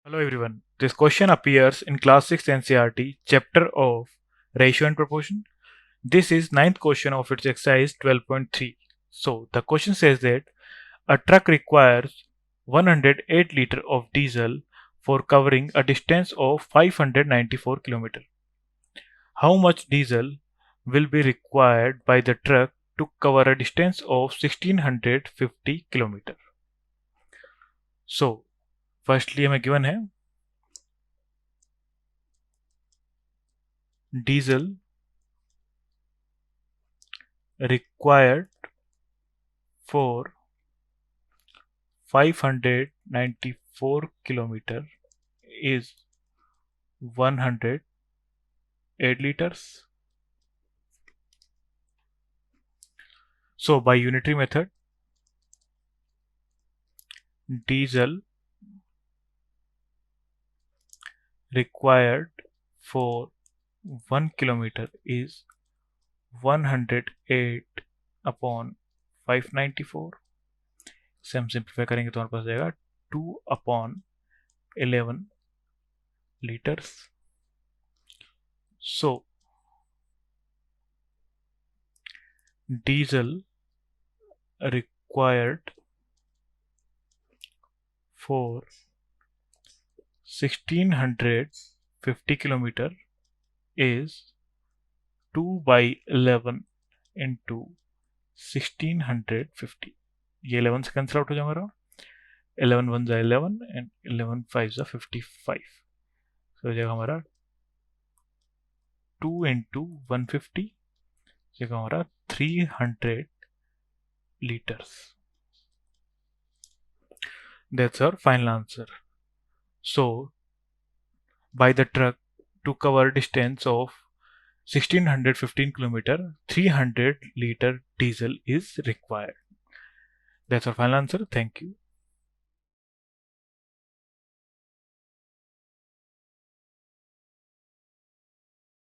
Hello everyone. This question appears in Class 6 NCERT chapter of Ratio and Proportion. This is ninth question of its exercise 12.3. So the question says that a truck requires 108 liters of diesel for covering a distance of 594 km. How much diesel will be required by the truck to cover a distance of 1650 km? So firstly हमें given है diesel required for 594 kilometer is 108 liters. So by unitary method, diesel required for 1 kilometer is 108 upon 594. इसे हम simplify करेंगे तो हमारे पास जाएगा 2 upon 11 liters. So diesel required for 1650 kilometer is 2 by 11 into 1650. ये 11 से कैंसिल आउट हो जाएगा हमारा 11 1 जा 11 एंड 11 5 जा 55. तो हो जाएगा हमारा 2 into 150 जाएगा हमारा 300 liters. That's our final answer. So by the truck to cover distance of 1615 km, 300 liter diesel is required. That's our final answer. Thank you.